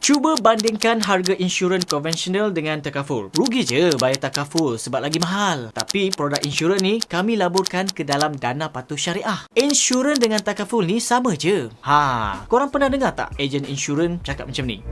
Cuba bandingkan harga insurans konvensional dengan takaful. Rugi je bayar takaful sebab lagi mahal. Tapi produk insurans ni kami laburkan ke dalam dana patuh syariah. Insurans dengan takaful ni sama je. Korang pernah dengar tak ejen insurans cakap macam ni?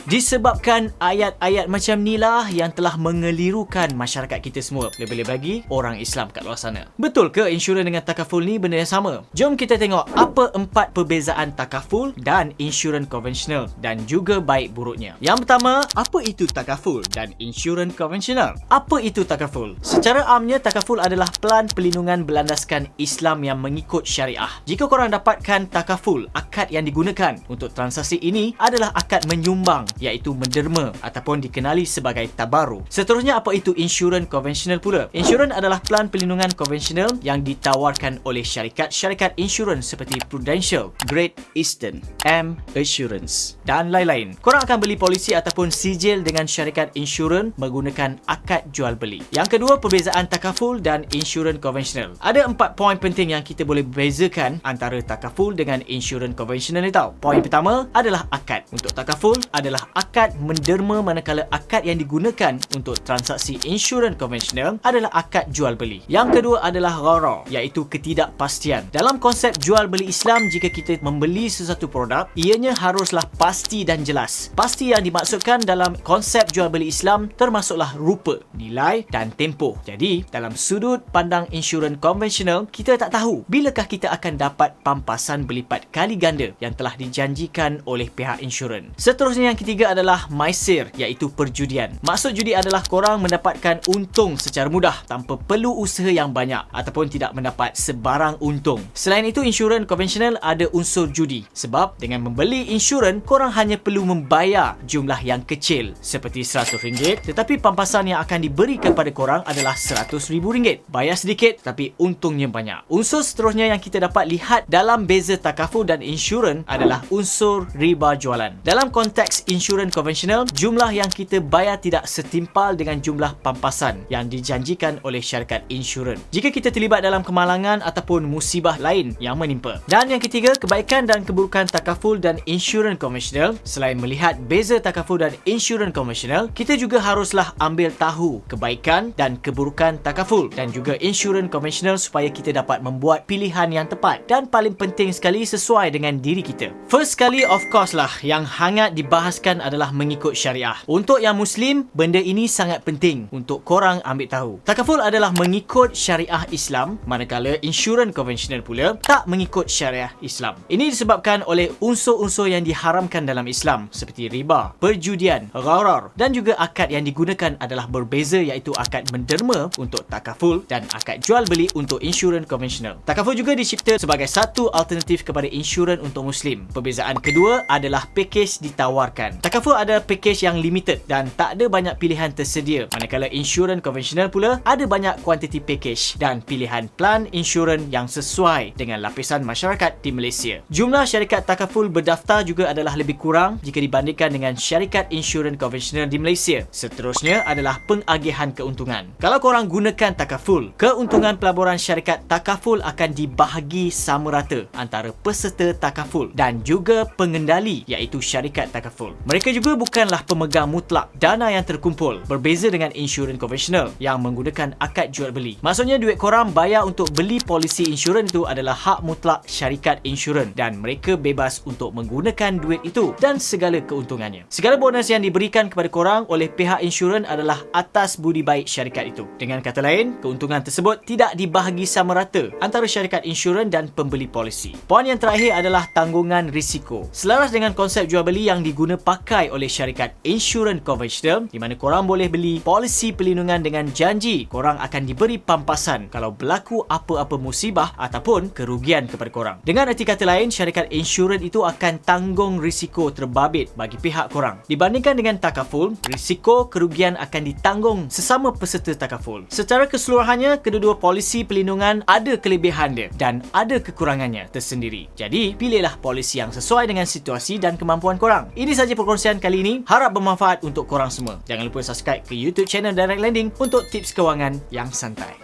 Disebabkan ayat-ayat macam ni lah yang telah mengelirukan masyarakat kita semua. Lebih-lebih lagi orang Islam kat luar sana. Betul ke insurans dengan takaful ni benda yang sama? Jom kita tengok apa 4 perbezaan takaful dan insurans konvensional dan juga baik buruknya. Yang pertama, apa itu takaful dan insurans konvensional? Apa itu takaful? Secara amnya, takaful adalah pelan perlindungan berlandaskan Islam yang mengikut syariah. Jika korang dapatkan takaful, akad yang digunakan untuk transaksi ini adalah akad menyumbang, iaitu menderma ataupun dikenali sebagai tabaru. Seterusnya, apa itu insurans konvensional pula? Insurans adalah pelan perlindungan konvensional yang ditawarkan oleh syarikat-syarikat insurans seperti Prudential, Great Eastern, M Assurance dan lain-lain. Korang akan beli polisi ataupun sijil dengan syarikat insurans menggunakan akad jual beli. Yang kedua, perbezaan takaful dan insurans konvensional. Ada 4 poin penting yang kita boleh bezakan antara takaful dengan insurans konvensional ni tau. Poin pertama adalah akad. Untuk takaful adalah akad menderma, manakala akad yang digunakan untuk transaksi insurans konvensional adalah akad jual beli. Yang kedua adalah gharar, iaitu ketidakpastian. Dalam konsep jual beli Islam, jika kita membeli sesuatu produk, ianya haruslah pasti dan jelas. Pasti yang dimaksudkan dalam konsep jual beli Islam termasuklah rupa, nilai dan tempoh. Jadi, dalam sudut pandang insurans konvensional, kita tak tahu bilakah kita akan dapat pampasan berlipat kali ganda yang telah dijanjikan oleh pihak insurans. Seterusnya, yang ketiga adalah maisir, iaitu perjudian. Maksud judi adalah korang mendapatkan untung secara mudah tanpa perlu usaha yang banyak ataupun tidak mendapat sebarang untung. Selain itu, insurans konvensional ada unsur judi. Sebab dengan membeli insurans, korang hanya perlu membayar jumlah yang kecil seperti RM100, tetapi pampasan yang akan diberi kepada korang adalah RM100,000. Bayar sedikit tapi untungnya banyak. Unsur seterusnya yang kita dapat lihat dalam beza takaful dan insurans adalah unsur riba jualan. Dalam konteks insurans konvensional, jumlah yang kita bayar tidak setimpal dengan jumlah pampasan yang dijanjikan oleh syarikat insurans jika kita terlibat dalam kemalangan ataupun musibah lain yang menimpa. Dan yang ketiga, kebaikan dan keburukan takaful dan insurans konvensional. Selain melihat beza takaful dan insurans konvensional, kita juga haruslah ambil tahu kebaikan dan keburukan takaful dan juga insurans konvensional supaya kita dapat membuat pilihan yang tepat dan paling penting sekali sesuai dengan diri kita. First sekali, of course lah, yang hangat dibahaskan adalah mengikut syariah. Untuk yang Muslim, benda ini sangat penting untuk korang ambil tahu. Takaful adalah mengikut syariah Islam, manakala insurans konvensional pula tak mengikut syariah Islam. Ini disebabkan oleh unsur-unsur yang diharamkan dalam Islam seperti riba, perjudian, gharar dan juga akad yang digunakan adalah berbeza, iaitu akad menderma untuk takaful dan akad jual beli untuk insurans konvensional. Takaful juga dicipta sebagai satu alternatif kepada insurans untuk Muslim. Perbezaan kedua adalah pakej ditawarkan. Takaful ada pakej yang limited dan tak ada banyak pilihan tersedia, manakala insurans konvensional pula ada banyak kuantiti pakej dan pilihan plan insurans yang sesuai dengan lapisan masyarakat di Malaysia. Jumlah syarikat takaful berdaftar juga adalah lebih kurang jika dibandingkan dengan syarikat insurans konvensional di Malaysia. Seterusnya adalah pengagihan keuntungan. Kalau korang gunakan takaful, keuntungan pelaburan syarikat takaful akan dibahagi sama rata antara peserta takaful dan juga pengendali, iaitu syarikat takaful. Mereka juga bukanlah pemegang mutlak dana yang terkumpul, berbeza dengan insurans konvensional yang menggunakan akad jual beli. Maksudnya, duit korang bayar untuk beli polisi insurans itu adalah hak mutlak syarikat insurans dan mereka bebas untuk menggunakan duit itu dan segala keuntungannya. Segala bonus yang diberikan kepada korang oleh pihak insurans adalah atas budi baik syarikat itu. Dengan kata lain, keuntungan tersebut tidak dibahagi sama rata antara syarikat insurans dan pembeli polisi. Poin yang terakhir adalah tanggungan risiko. Selaras dengan konsep jual beli yang diguna pakai oleh syarikat insurans konvensional, di mana korang boleh beli polisi perlindungan dengan janji korang akan diberi pampasan kalau berlaku apa-apa musibah ataupun kerugian kepada korang. Dengan erti kata lain, syarikat insurans itu akan tanggung risiko terbabit bagi pihak korang. Dibandingkan dengan takaful, risiko kerugian akan ditanggung sesama peserta takaful. Secara keseluruhannya, kedua-dua polisi perlindungan ada kelebihan dia dan ada kekurangannya tersendiri. Jadi, pilihlah polisi yang sesuai dengan situasi dan kemampuan korang. Ini sahaja perkongsian kali ini. Harap bermanfaat untuk korang semua. Jangan lupa subscribe ke YouTube channel Direct Lending untuk tips kewangan yang santai.